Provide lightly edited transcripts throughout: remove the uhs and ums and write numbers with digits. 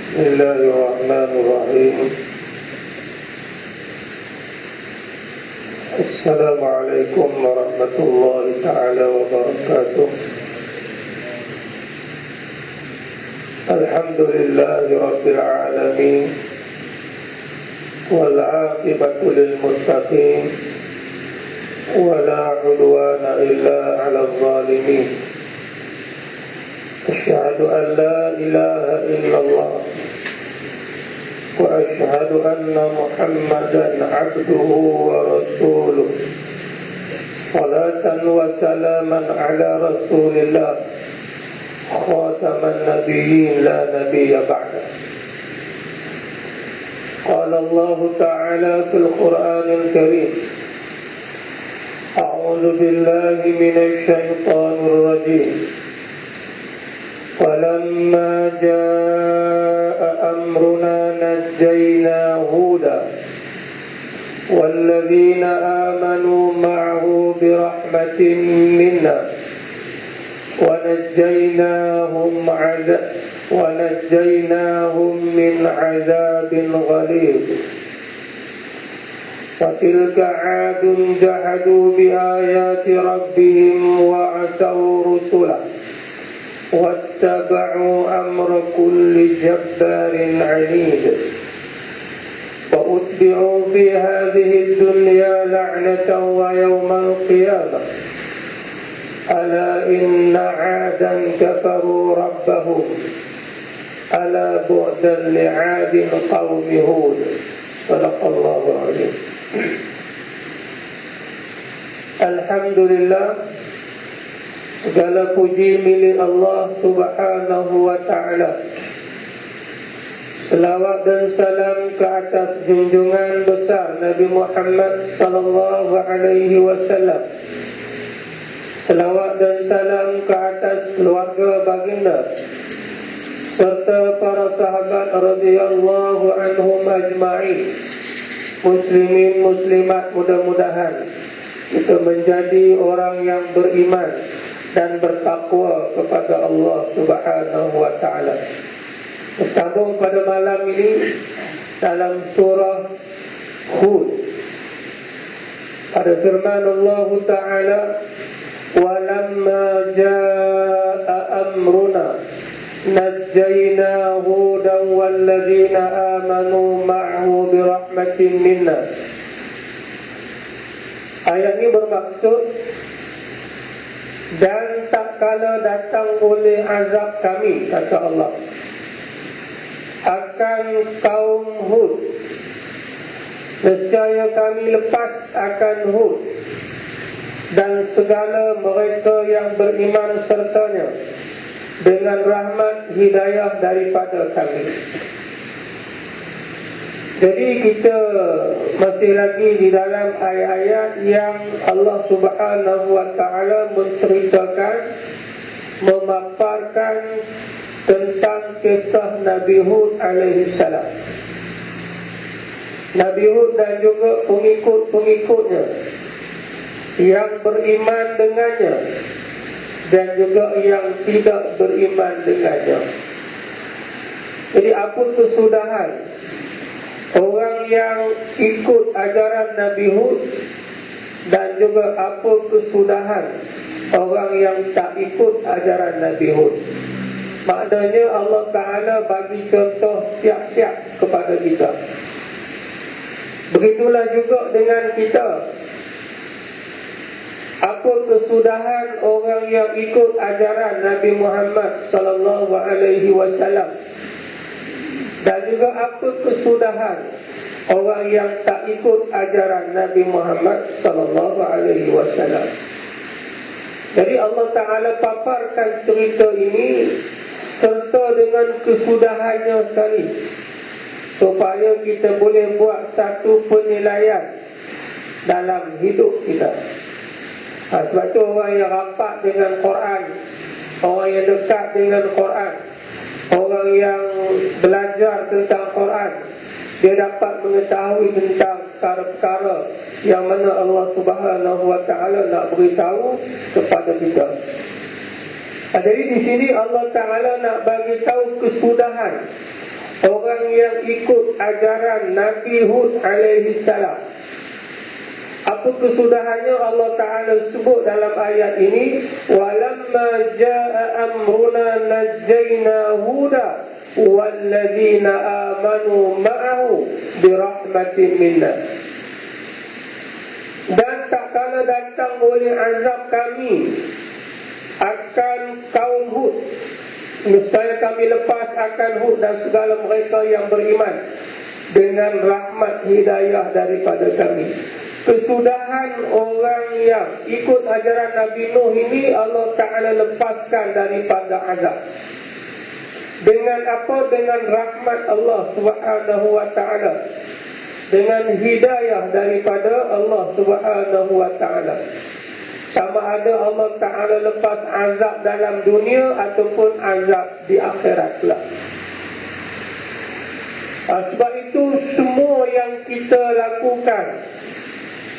Bismillahirrahmanirrahim. Assalamualaikum warahmatullahi ta'ala wabarakatuh. Alhamdulillahi rabbil alamin, wal aqibatu lil muttaqin, wala udwana illa 'alal zalimin. Asyhadu an la ilaha illallah wa asyhadu anna Muhammadan 'abduhu wa rasuluh. Salatan wa salaman 'ala Rasulillah, khataman nabiyyin la nabiyya ba'da. Qala Allah ta'ala fil Qur'anil Karim, a'udzu billahi minasy syaithanir rajim. Falamma jaa'a amruna najjayna Huda walladzina amanu ma'ahu birahmatin minna ونجيناهم من عذاب غليظ. وتلك عاد جحدوا بآيات ربهم وعصوا رسله واتبعوا أمر كل جبار عنيد. وأتبعوا في هذه الدنيا لعنة ويوم القيامة ألا إن عادا كفروا ربهم ألا بعدا لعاد قوم هود. صدق الله العظيم. Alhamdulillah, segala puji milik Allah Subhanahu wa ta'ala. Selawat dan salam ke atas junjungan besar Nabi Muhammad sallallahu alaihi wasallam. Selawat dan salam ke atas keluarga baginda serta para sahabat radhiyallahu anhum ajma'in. Muslimin muslimat, mudah-mudahan kita menjadi orang yang beriman dan bertakwa kepada Allah Subhanahu wa ta'ala. Bersambung pada malam ini dalam surah Hud, ada firman Allah Ta'ala, walamma jaa'a amruna najjayna Hudan walladzina amanu ma'ahu birahmatin minna. Ayat ini bermaksud, dan tak kala datang oleh azab kami, kata Allah, akan kaum Hud, nescaya kami lepas akan Hud dan segala mereka yang beriman sertanya dengan rahmat hidayah daripada kami. Jadi kita masih lagi di dalam ayat-ayat yang Allah Subhanahu wa ta'ala menceritakan, memaparkan tentang kisah Nabi Hud alaihi salam. Nabi Hud dan juga pengikut-pengikutnya yang beriman dengannya dan juga yang tidak beriman dengannya. Jadi apa kesudahan orang yang ikut ajaran Nabi Hud dan juga apa kesudahan orang yang tak ikut ajaran Nabi Hud? Maknanya Allah Ta'ala bagi contoh siap-siap kepada kita. Begitulah juga dengan kita. Apa kesudahan orang yang ikut ajaran Nabi Muhammad sallallahu alaihi wasallam, dan juga apa kesudahan orang yang tak ikut ajaran Nabi Muhammad sallallahu alaihi wasallam. Jadi Allah Ta'ala paparkan cerita ini serta dengan kesudahannya sekali, supaya kita boleh buat satu penilaian dalam hidup kita. Sebab itu orang yang rapat dengan Quran, orang yang dekat dengan Quran, orang yang belajar tentang Quran, dia dapat mengetahui tentang perkara-perkara yang mana Allah Subhanahu wa ta'ala nak beritahu kepada kita. Jadi di sini Allah Ta'ala nak bagi tahu kesudahan orang yang ikut ajaran Nabi Hud alaihi salam. Apa kesudahannya Allah Ta'ala sebut dalam ayat ini, walamma jaa amruna najjayna huda walladzina amanu ma'ahu birahmatin minna. Dan tak kala datang oleh azab kami akan kaum Hud, nescaya kami lepas akan Hud dan segala mereka yang beriman dengan rahmat hidayah daripada kami. Kesudahan orang yang ikut ajaran Nabi Nuh ini Allah Ta'ala lepaskan daripada azab. Dengan apa? Dengan rahmat Allah Subhanahu wa Ta'ala, dengan hidayah daripada Allah Subhanahu wa Ta'ala. Sama ada Allah Ta'ala lepas azab dalam dunia ataupun azab di akhirat pula. Sebab itu semua yang kita lakukan,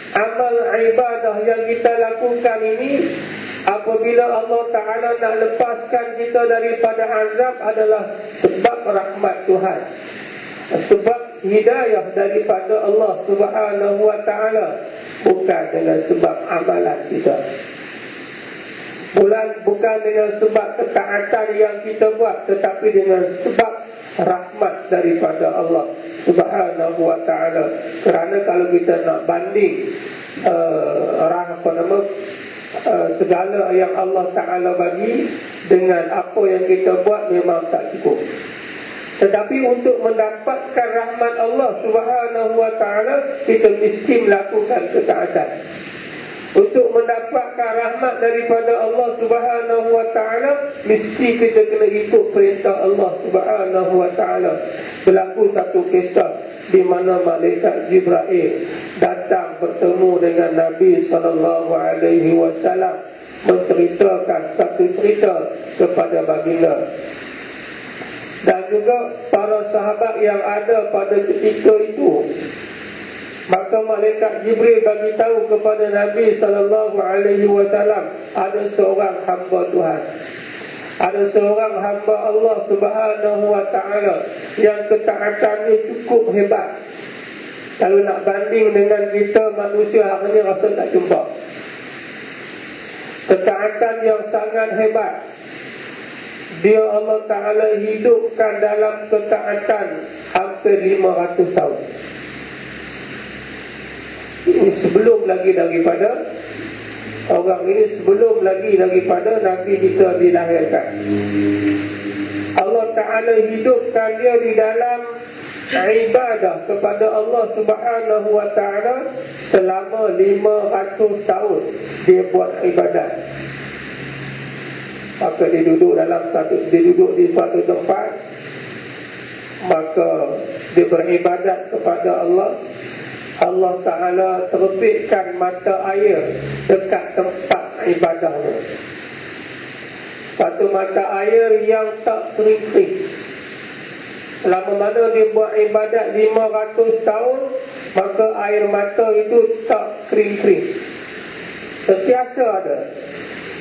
amal ibadah yang kita lakukan ini, apabila Allah Ta'ala nak lepaskan kita daripada azab, adalah sebab rahmat Tuhan, sebab hidayah daripada Allah Subhanahu wa Ta'ala, bukan dengan sebab amalan kita, bukan dengan sebab ketaatan yang kita buat, tetapi dengan sebab rahmat daripada Allah Subhanahu wa Ta'ala. Kerana kalau kita nak banding segala yang Allah Ta'ala bagi dengan apa yang kita buat, memang tak cukup. Tetapi untuk mendapatkan rahmat Allah Subhanahu wa Ta'ala, kita mesti melakukan ketaatan. Untuk mendapatkan rahmat daripada Allah Subhanahu wa Ta'ala, mesti kita kena ikut perintah Allah Subhanahu wa Ta'ala. Berlaku satu kisah di mana malaikat Jibril datang bertemu dengan Nabi sallallahu alaihi wasallam, menceritakan satu cerita kepada baginda. Dan juga para sahabat yang ada pada ketika itu. Maka malaikat Jibril bagi tahu kepada Nabi sallallahu alaihi wasallam, ada seorang hamba Tuhan, ada seorang hamba Allah Subhanahu wa Ta'ala yang ketaatannya cukup hebat. Kalau nak banding dengan kita manusia hari ini, rasa tak jumpa. Ketaatan yang sangat hebat. Dia Allah Ta'ala hidupkan dalam ketaatan hampir 500 tahun. Ini sebelum lagi daripada orang ini, sebelum lagi daripada Nabi kita dilahirkan. Allah Ta'ala hidupkan dia di dalam ibadah kepada Allah Subhanahu wa Ta'ala selama 500 tahun. Dia buat ibadat. Maka dia duduk di suatu tempat, maka dia beribadat kepada Allah. Allah Ta'ala terbitkan mata air dekat tempat ibadahnya. Satu mata air yang tak kering-kering. Selama mana dia buat ibadat 500 tahun, maka air mata itu tak kering-kering, sentiasa ada.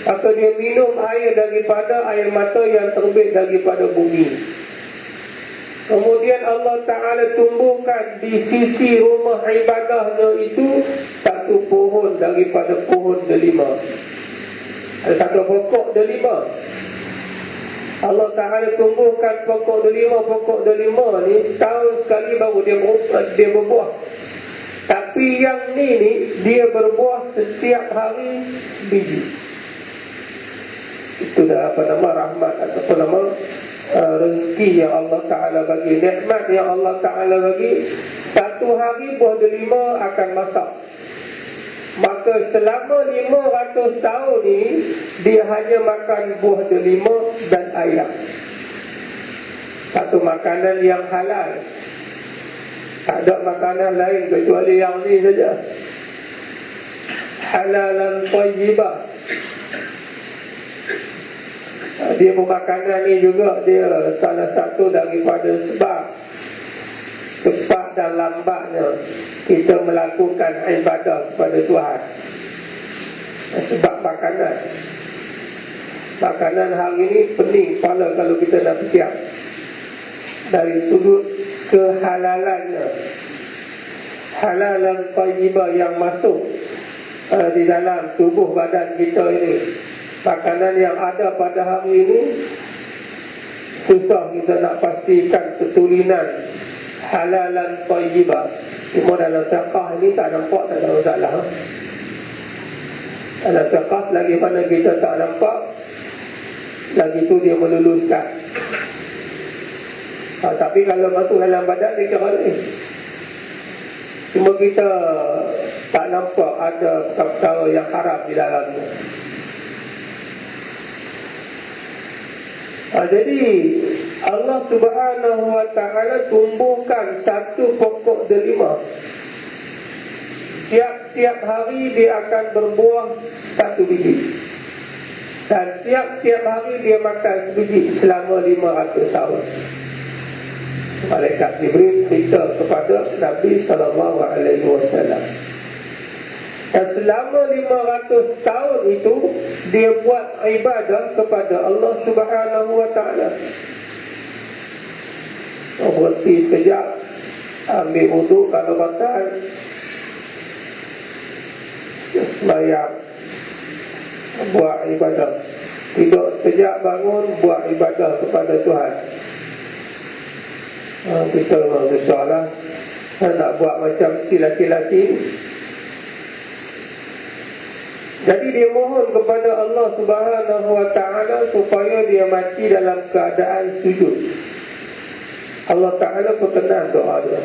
Maka dia minum air daripada air mata yang terbit daripada bumi. Kemudian Allah Ta'ala tumbuhkan di sisi rumah ibadahnya itu satu pohon daripada pohon delima. Ada satu pokok delima. Allah Ta'ala tumbuhkan pokok delima. Pokok delima ni setahun sekali baru dia berbuah. Tapi yang ni dia berbuah setiap hari sebiji. Itu dah rahmat ataupun rezeki yang Allah Ta'ala bagi, nikmat yang Allah Ta'ala bagi. Satu hari buah delima akan masak. Maka selama 500 tahun ni dia hanya makan buah delima dan ayam. Satu makanan yang halal. Tak ada makanan lain kecuali yang ni saja. Halalan thayyibah. Dia makanan ni juga dia salah satu daripada sebab cepat dan lambatnya kita melakukan ibadah kepada Tuhan. Sebab makanan. Makanan hari ini pening kepala kalau kita nak fikir. dari sudut kehalalannya, halalan thayyibah yang masuk di dalam tubuh badan kita ini. Makanan yang ada pada hari ini susah kita nak pastikan keturunan halalan thayyibah. Cuma dalam fiqh ini tak nampak, tak ada masalah. Dalam fiqh lagi mana kita tak nampak, lagi tu dia meluluskan. Tapi kalau masuk dalam badan dia kira ni. Cuma kita tak nampak ada perkara yang haram di dalamnya. Jadi Allah Subhanahu wa ta'ala tumbuhkan satu pokok delima. Tiap-tiap hari dia akan berbuah satu biji. Dan tiap-tiap hari dia makan sebiji selama 500 tahun. Malaikat Jibril cerita kepada Nabi SAW. Dan selama 500 tahun itu dia buat ibadah kepada Allah Subhanahu wa ta'ala. Berhenti sekejap, ambil wuduk kalau batal, sembahyang, buat ibadah. Tidur sekejap, bangun, buat ibadah kepada Tuhan. Kita memang susahlah nak buat macam si laki-laki. Jadi dia mohon kepada Allah Subhanahu wa ta'ala supaya dia mati dalam keadaan sujud. Allah Ta'ala berkenan doa dia,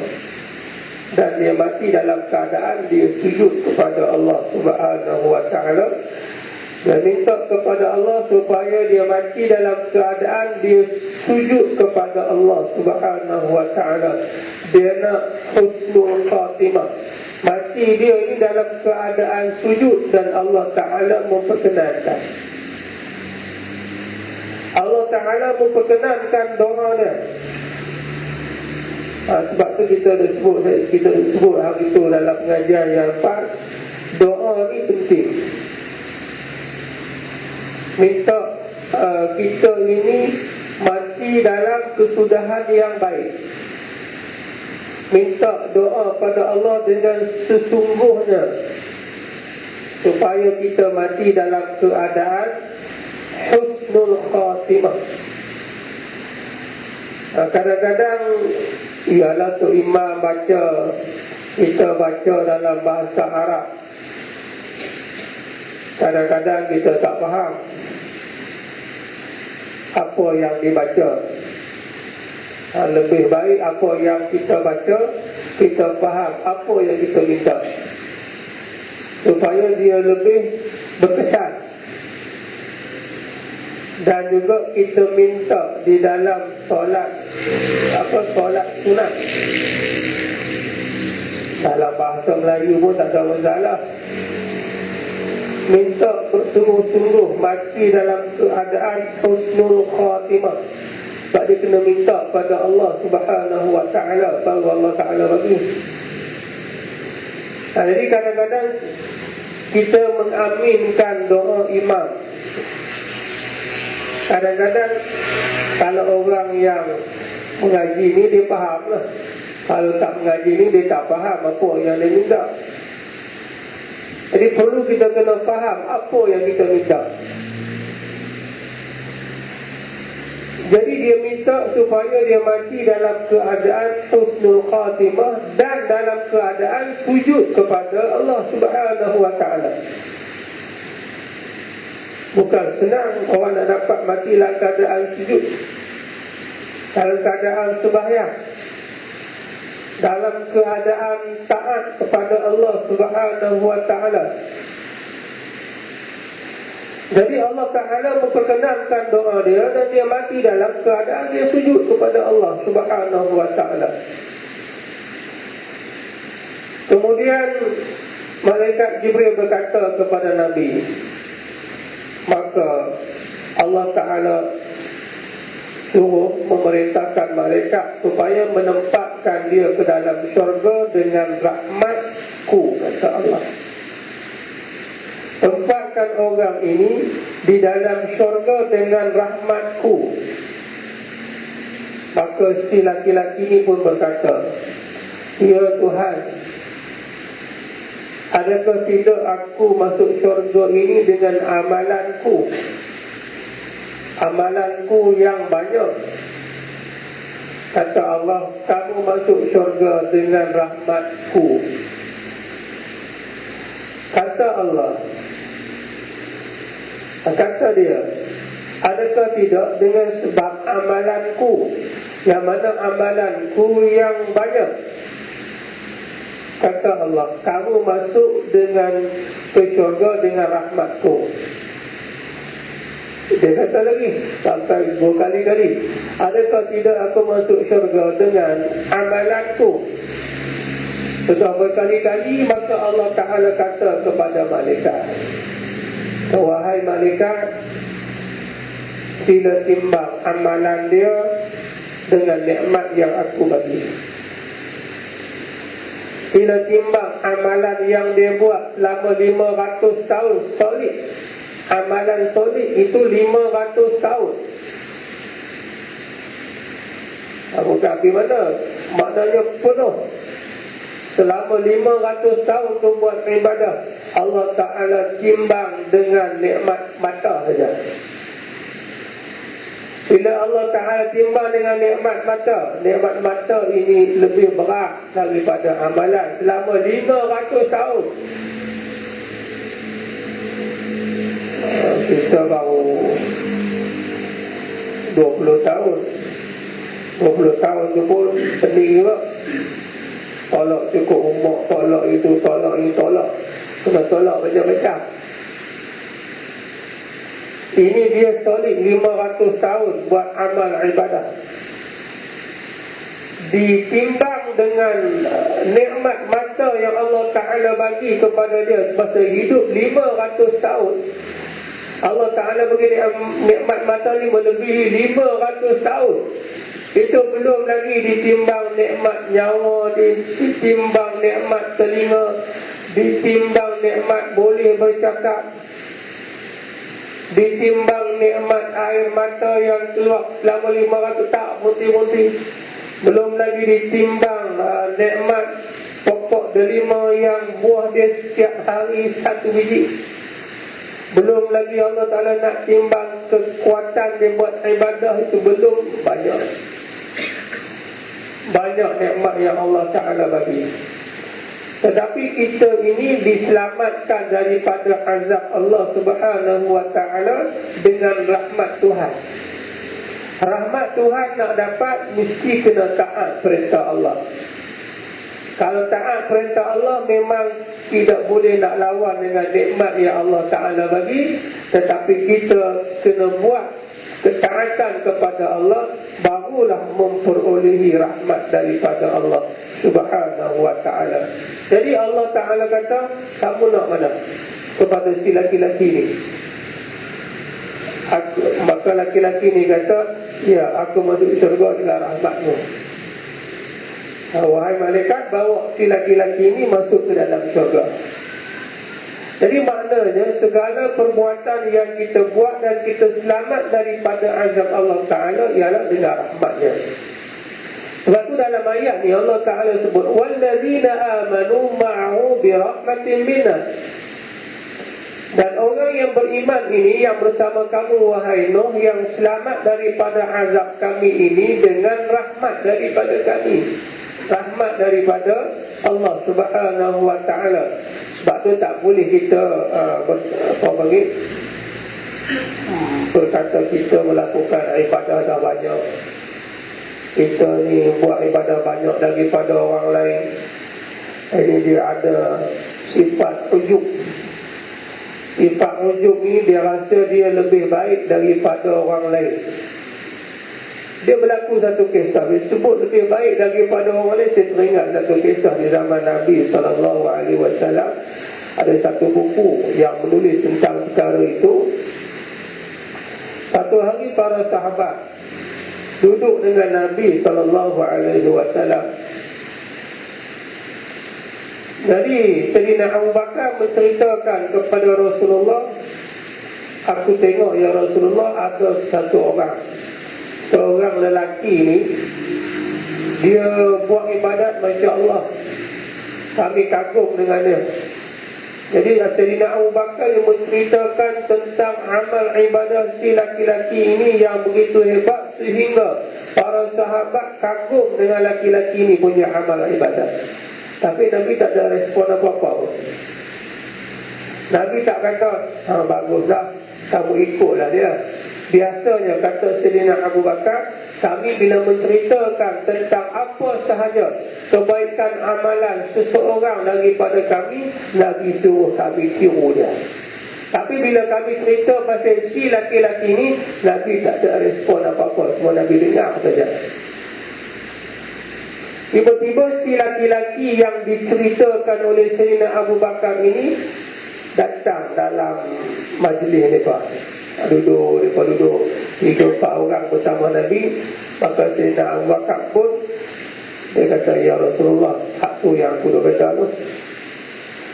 dan dia mati dalam keadaan dia sujud kepada Allah Subhanahu wa ta'ala. Dia minta kepada Allah supaya dia mati dalam keadaan dia sujud kepada Allah Subhanahu wa ta'ala. Dia nak husnul khatimah, mati dia ini dalam keadaan sujud, dan Allah Ta'ala memperkenankan. Allah Ta'ala memperkenankan doa dia. Sebab tu kita sebut hari itu dalam pengajian yang lepas, doa ni penting. Minta kita ini mati dalam kesudahan yang baik. Minta doa pada Allah dengan sesungguhnya, supaya kita mati dalam keadaan husnul khatimah. Kadang-kadang ialah tu imam baca, kita baca dalam bahasa Arab, kadang-kadang kita tak faham apa yang dibaca. Lebih baik apa yang kita baca, kita faham apa yang kita minta, supaya dia lebih berkesan. Dan juga kita minta di dalam solat, solat sunat. Dalam bahasa Melayu pun tak ada masalah. Minta bersungguh-sungguh mati dalam keadaan husnul khatimah. Sebab dia kena minta pada Allah Subhanahu wa ta'ala, baru Allah Ta'ala bagi. Jadi kadang-kadang kita mengaminkan doa imam. Kadang-kadang kalau orang yang mengaji ni dia faham lah. Kalau tak mengaji ni dia tak faham apa yang dia minta. Jadi perlu kita kena faham apa yang kita minta. Jadi dia minta supaya dia mati dalam keadaan husnul khatimah dan dalam keadaan sujud kepada Allah Subhanahu wa ta'ala. Bukan senang orang nak dapat mati dalam keadaan sujud, dalam keadaan sembahyang, dalam keadaan taat kepada Allah Subhanahu wa ta'ala. Jadi Allah Ta'ala memperkenankan doa dia, dan dia mati dalam keadaan dia sujud kepada Allah Subhanahu wa ta'ala. Kemudian malaikat Jibril berkata kepada Nabi, maka Allah Ta'ala suruh memerintahkan malaikat supaya menempatkan dia ke dalam syurga dengan rahmatku, kata Allah. Tempatkan orang ini di dalam syurga dengan rahmatku. Maka si laki-laki ini pun berkata, "Ya Tuhan, adakah tidak aku masuk syurga ini dengan amalanku yang banyak?" Kata Allah, "Kamu masuk syurga dengan rahmatku." Kata Allah, kata dia, "Adakah tidak dengan sebab amalanku, yang mana amalanku yang banyak?" Kata Allah, "Kamu masuk dengan ke syurga dengan rahmatku." Dia kata lagi sampai 2 kali-kali, "Adakah tidak aku masuk syurga dengan amalanku?" Sudah berkali-kali, maka Allah Ta'ala kata kepada malaikat, "Wahai malaikat, sila timbang amalan dia dengan nikmat yang aku bagi. Sila timbang amalan yang dia buat selama 500 tahun solid. Amalan solid itu 500 tahun. Aku kata mana? Maknanya penuh. Selama 500 tahun tu buat ibadah, Allah Ta'ala timbang dengan nikmat mata saja. Bila Allah Ta'ala timbang dengan nikmat mata ini lebih berat daripada amalan selama 500 tahun. Kita baru 20 tahun 20 tahun tu pun pening juga. Tolak cukup umur, tolak itu, tolak ini, tolak. Kena tolak macam-macam. Ini dia solid 500 tahun buat amal ibadah. Ditimbang dengan nikmat mata yang Allah Ta'ala bagi kepada dia semasa hidup 500 tahun. Allah Ta'ala bagi nikmat mata ni melebihi 500 tahun. Itu belum lagi ditimbang nikmat nyawa, ditimbang nikmat telinga, ditimbang nikmat boleh bercakap, ditimbang nikmat air mata yang keluar selama 500 tak munti-munti. Belum lagi ditimbang nikmat pokok delima yang buah dia setiap hari 1 biji. Belum lagi Allah Ta'ala nak timbang kekuatan dia buat ibadah, itu belum banyak. Banyak nikmat yang Allah Ta'ala bagi. Tetapi kita ini diselamatkan daripada azab Allah Subhanahu Wa Ta'ala dengan rahmat Tuhan. Rahmat Tuhan nak dapat, mesti kena taat perintah Allah. Kalau taat perintah Allah, memang tidak boleh nak lawan dengan nikmat yang Allah Ta'ala bagi. Tetapi kita kena buat ketaatan kepada Allah, barulah memperolehi rahmat daripada Allah Subhanahu Wa Ta'ala. Jadi Allah Ta'ala kata, kamu nak mana? Kepada si laki-laki ni. Maka laki-laki ni kata, ya, aku masuk syurga dengan rahmatmu. Wahai malaikat, bawa si laki-laki ini masuk ke dalam syurga. Jadi maknanya segala perbuatan yang kita buat dan kita selamat daripada azab Allah Ta'ala ialah dengan rahmatnya. Sebab tu dalam ayat ni Allah Ta'ala sebut, وَالَّذِينَ آمَنُوا مَعَهُ بِرَحْمَةٍ مِنَّا. Dan orang yang beriman ini, yang bersama kamu wahai Nuh, yang selamat daripada azab kami ini dengan rahmat daripada kami. Rahmat daripada Allah Subhanahu Wa Ta'ala. Sebab tu tak boleh kita berkata kita melakukan ibadah dah banyak, kita ni buat ibadah banyak daripada orang lain. Ini dia ada sifat ujub. Sifat ujub ni dia rasa dia lebih baik daripada orang lain. Dia berlaku satu kisah, disebut lebih baik daripada orang lain. Saya teringat satu kisah di zaman Nabi SAW. Ada satu buku yang menulis tentang perkara itu. Satu hari para sahabat duduk dengan Nabi SAW. Jadi Sayyidina Abu Bakar menceritakan kepada Rasulullah, aku tengok ya Rasulullah, ada satu orang seorang lelaki ni, dia buat ibadat, Masya Allah, kami kagum dengan dia. Jadi Sayyidina Abu Bakar yang menceritakan tentang amal ibadah si laki-laki ini yang begitu hebat, sehingga para sahabat kagum dengan laki-laki ini punya amal ibadah. Tapi Nabi tak ada respon apa-apa pun. Nabi tak kata, baguslah, kamu ikutlah dia. Biasanya kata Sayyidina Abu Bakar, kami bila menceritakan tentang apa sahaja kebaikan amalan seseorang daripada kami, Nabi suruh kami tiru dia. Tapi bila kami cerita pasal si laki-laki ni, Nabi tak ada respon apa-apa, semua Nabi dengar saja. Tiba-tiba si laki-laki yang diceritakan oleh Sayyidina Abu Bakar ini datang dalam majlis mereka. Mereka duduk 3-4 orang bersama Nabi. Maka Sayyidina Abu Bakar pun dia kata, ya Rasulullah, hak tu yang aku dah kata tu,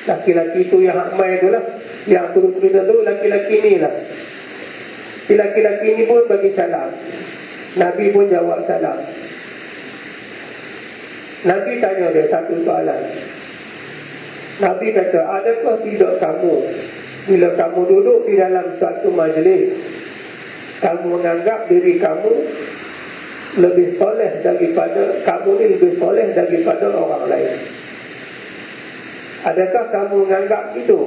laki-laki tu yang hak mai tu lah, yang aku dah cerita tu, laki-laki ni lah. Si laki-laki ni pun bagi salam. Nabi pun jawab salam. Nabi tanya dia satu soalan. Nabi kata, adakah tidak kamu, bila kamu duduk di dalam suatu majlis, kamu menganggap diri kamu lebih soleh daripada, kamu ni lebih soleh daripada orang lain? Adakah kamu menganggap itu?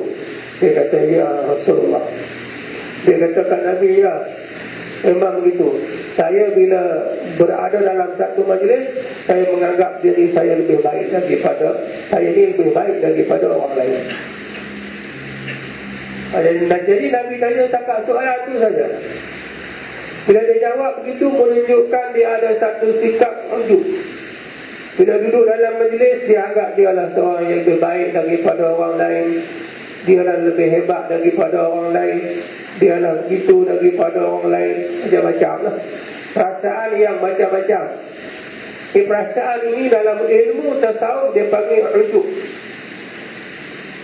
Dia kata, ya Rasulullah. Dia katakan Nabi, ya, memang begitu. Saya bila berada dalam satu majlis, saya menganggap diri saya lebih baik daripada, saya ni lebih baik daripada orang lain. Jadi Nabi tanya takat soalan itu saja. Bila dia jawab begitu, menunjukkan dia ada satu sikap ujub. Bila duduk dalam majlis, dia anggap dia adalah seorang yang lebih baik daripada orang lain. Dia adalah lebih hebat daripada orang lain. Dia adalah begitu daripada orang lain. Macam-macam lah. Perasaan yang macam-macam. Perasaan ini dalam ilmu tasawuf dia panggil ujub.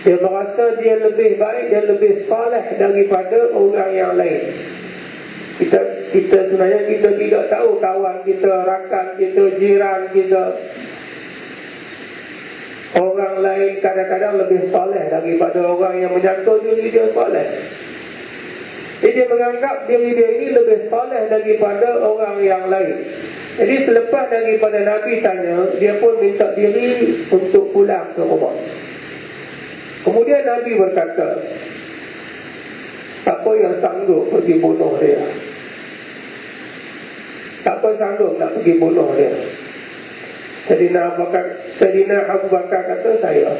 Dia merasa dia lebih baik dan lebih saleh daripada orang yang lain. Kita sebenarnya kita tidak tahu kawan kita, rakan kita, jiran kita, orang lain kadang-kadang lebih saleh daripada orang yang menyangka diri dia saleh. Jadi dia menganggap diri dia ini lebih saleh daripada orang yang lain. Jadi selepas daripada Nabi tanya, dia pun minta diri untuk pulang ke rumah. Kemudian Nabi berkata, siapa yang sanggup pergi bunuh dia? Siapa sanggup nak pergi bunuh dia? Sayyidina Abu Bakar kata, saya.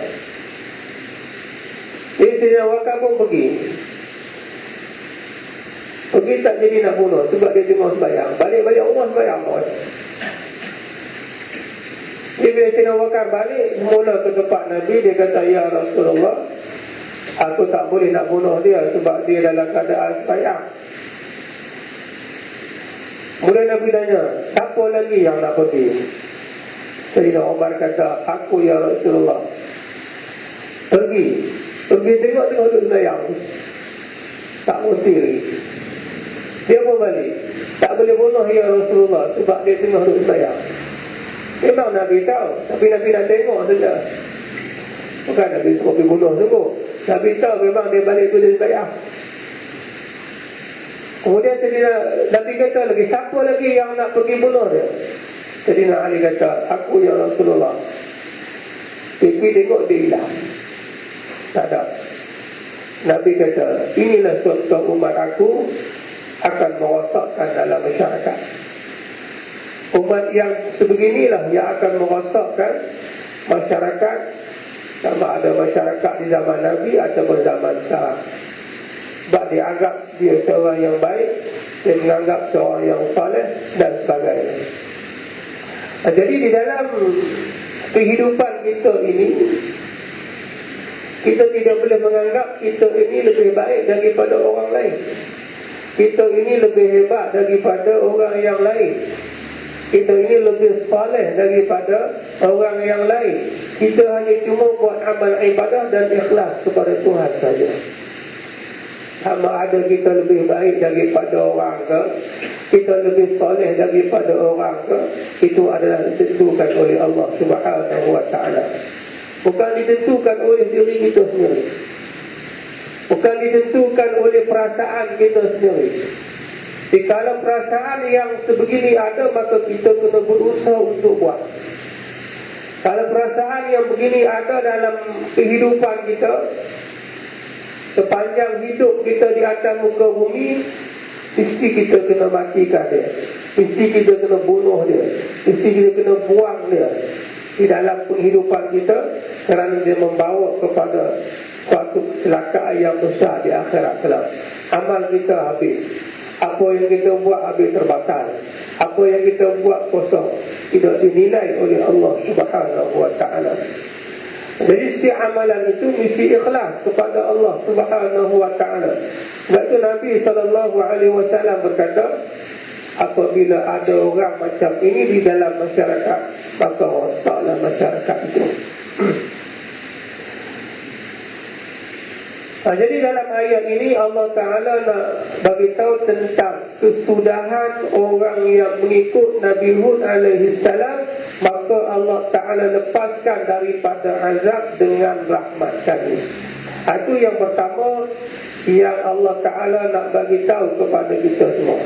Jadi Sayyidina Abu Bakar pun pergi. Pergi tak jadi nak bunuh, sebab dia tengah sembahyang. Balik rumah sembahyang pun. Jadi bila Sayyidina Abu Bakar balik mula ke tempat Nabi, dia kata, ya Rasulullah, aku tak boleh nak bunuh dia sebab dia dalam keadaan sembahyang. Kemudian Nabi tanya, siapa lagi yang nak pergi? Sayyidina Umar kata, aku ya Rasulullah. Pergi tengok duduk sembahyang. Tak mesti. Dia pun balik. Tak boleh bunuh ya Rasulullah sebab dia tengah duduk sembahyang. Memang Nabi tahu, tapi Nabi nak tengok saja. Bukan Nabi suruh pergi bunuh sungguh. Nabi tahu memang dia balik tu dia sembahyang. Kemudian Nabi kata lagi, siapa lagi yang nak pergi bunuh dia? Sayyidina Ali kata, aku ya Rasulullah. Pergi tengok dia hilang. Tak ada. Nabi kata, inilah contoh umat aku akan merosakkan dalam masyarakat. Umat yang sebeginilah yang akan merosakkan masyarakat, sama ada masyarakat di zaman Nabi ataupun zaman sekarang. Sebab dia anggap dia seorang yang baik, dia menganggap seorang yang saleh dan sebagainya. Jadi di dalam kehidupan kita ini, kita tidak boleh menganggap kita ini lebih baik daripada orang lain. Kita ini lebih hebat daripada orang yang lain. Kita ini lebih saleh daripada orang yang lain. Kita hanya cuma buat amal ibadah dan ikhlas kepada Tuhan saja. Sama ada kita lebih baik daripada orang ke, kita lebih soleh daripada orang ke, itu adalah ditentukan oleh Allah Subhanahu wa ta'ala. Bukan ditentukan oleh diri kita sendiri, bukan ditentukan oleh perasaan kita sendiri. Jika perasaan yang sebegini ada, maka kita kena berusaha untuk buat. Kalau perasaan yang begini ada dalam kehidupan kita, sepanjang hidup kita di atas muka bumi, mesti kita kena matikan dia, mesti kita kena bunuh dia, mesti kita kena buang dia di dalam penghidupan kita, kerana dia membawa kepada suatu kecelakaan yang besar di akhirat kelak. Amal kita habis, apa yang kita buat habis terbatal, apa yang kita buat kosong, tidak dinilai oleh Allah Subhanahu wa ta'ala. Jadi setiap amalan itu mesti ikhlas kepada Allah Subhanahu wa ta'ala. Sebab itu Nabi SAW berkata, apabila ada orang macam ini di dalam masyarakat, maka rosaklah masyarakat itu. Jadi dalam ayat ini Allah Ta'ala nak beritahu tentang kesudahan orang yang mengikut Nabi Hud alaihi salam, maka Allah Ta'ala lepaskan daripada azab dengan rahmat kami. Itu yang pertama yang Allah Ta'ala nak beritahu kepada kita semua.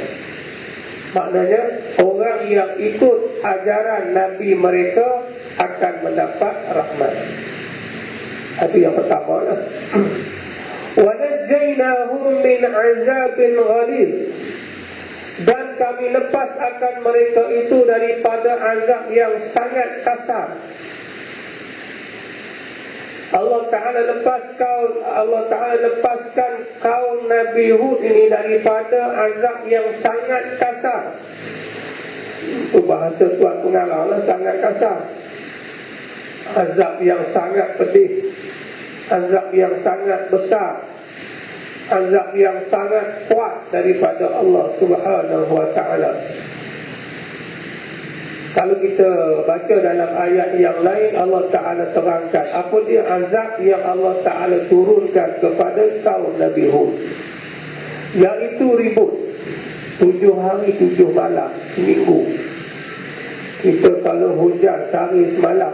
Maknanya orang yang ikut ajaran Nabi mereka akan mendapat rahmat. Itu yang pertama lah. وَنَجَّيْنَاهُمْ مِنْ عَذَابٍ غَلِيظٍ, dan kami lepas akan mereka itu daripada azab yang sangat kasar. Allah Ta'ala lepaskan kaum Nabi Hud ini daripada azab yang sangat kasar. Itu bahasa Tuan Pengarah lah, sangat kasar. Azab yang sangat pedih, azab yang sangat besar, azab yang sangat kuat daripada Allah Subhanahu wa ta'ala. Kalau kita baca dalam ayat yang lain, Allah Ta'ala terangkan apa dia azab yang Allah Ta'ala turunkan kepada kaum Nabi Hud, iaitu ribut 7 hari 7 malam seminggu. Kita kalau hujan sehari semalam,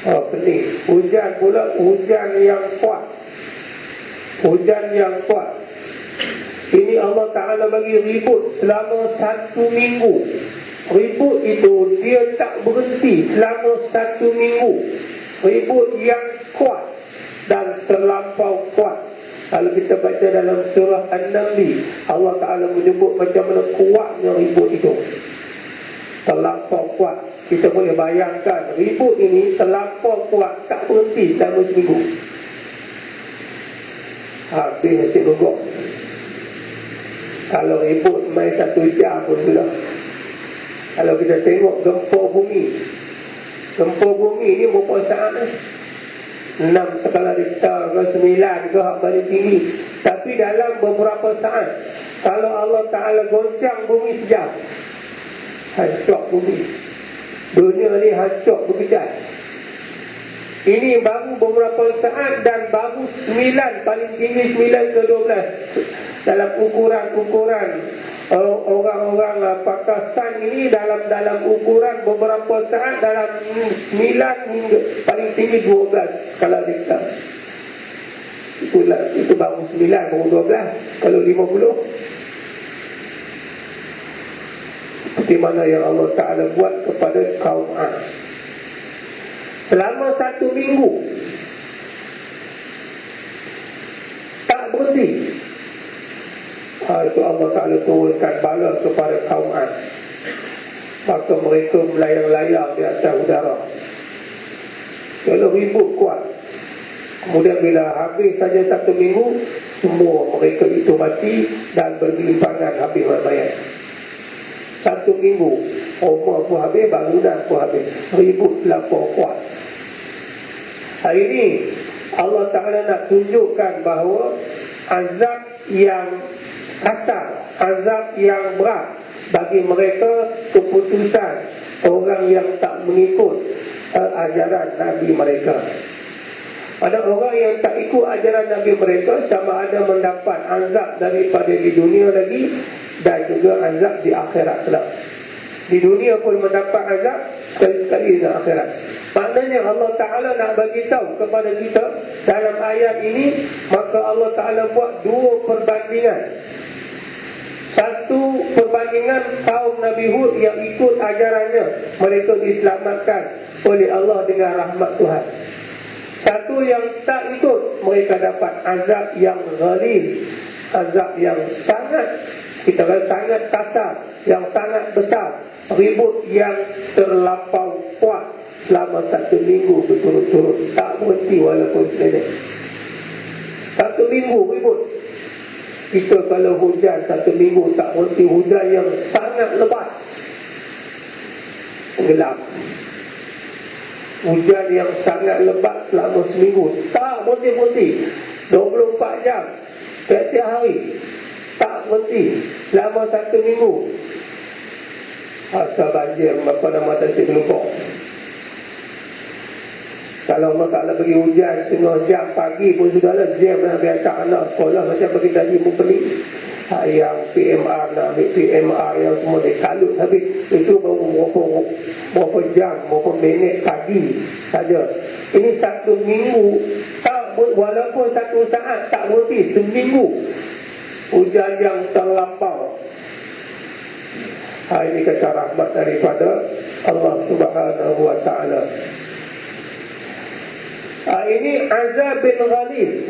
pening. Hujan pula, hujan yang kuat, hujan yang kuat. Ini Allah Ta'ala bagi ribut selama 1 minggu. Ribut itu dia tak berhenti selama 1 minggu. Ribut yang kuat dan terlampau kuat. Kalau kita baca dalam surah An-Naml, Allah Ta'ala menyebut macam mana kuatnya ribut itu, terlampau kuat. Kita boleh bayangkan ribut ini terlampau kuat, tak berhenti selama seminggu. Habis nasi gogok. Kalau ribut main 1 jam pun sudah. Kalau kita tengok gempa bumi, gempa bumi ni berapa saat? 6 skala Richter ke 9 ke hak paling tinggi. Tapi dalam beberapa saat, kalau Allah Ta'ala goncang bumi sejam, hancur bumi. Dunia ni hancur berkejap. Ini baru beberapa saat dan baru 9, paling tinggi 9 ke 12. Dalam ukuran-ukuran orang-orang pakar sains ini, dalam ukuran beberapa saat, dalam 9 hingga paling tinggi 12 skala Richter. Itu baru 9, baru 12. Kalau 50, seperti mana yang Allah Ta'ala buat kepada kaum Ad. Selama 1 minggu tak berhenti. Itu Allah Ta'ala turunkan bala kepada kaum Ad. Maka mereka melayang-layang di atas udara. Kalau ribut kuat. Kemudian bila habis saja 1 minggu, semua mereka itu mati dan bergelimpangan habis mayat. 1 minggu, rumah pun habis, bangunan pun habis. Ribut lapor kuat. Hari ini Allah Ta'ala nak tunjukkan bahawa azab yang kasar, azab yang berat bagi mereka keputusan orang yang tak mengikut ajaran Nabi mereka. Ada orang yang tak ikut ajaran Nabi mereka, sama ada mendapat azab daripada di dunia lagi dan juga azab di akhirat pula. Di dunia pun mendapat azab, sekali-sekali di akhirat. Maknanya Allah Ta'ala nak bagi tahu kepada kita dalam ayat ini, maka Allah Ta'ala buat dua perbandingan. Satu perbandingan kaum Nabi Hud yang ikut ajarannya, mereka diselamatkan oleh Allah dengan rahmat Tuhan. Satu yang tak ikut, mereka dapat azab yang ghalib, azab yang sangat, kita kata sangat kasar, yang sangat besar, ribut yang terlampau kuat selama 1 minggu berturut-turut, tak berhenti walaupun sebenarnya 1 minggu ribut. Kita kalau hujan 1 minggu tak berhenti, hujan yang sangat lebat, gelap, hujan yang sangat lebat selama seminggu, tak berhenti-berhenti, 24 jam setiap hari, tak berhenti selama 1 minggu. Asal banjir, apa nama tak lupa. Kalau Allah Ta'ala bagi hujan setengah jam pagi pun sudahlah jam nak biasa anak sekolah macam bagi tadi pun pelik. Yang PMR nak ambil PMR yang semua dikalut habis. Itu baru berapa jam, berapa minit pagi saja. Ini 1 minggu, tak, walaupun 1 saat tak berhenti, seminggu hujan yang terlampau. Ini kata rahmat daripada Allah Subhanahu Wa Ta'ala. Ini azab bin ghalib.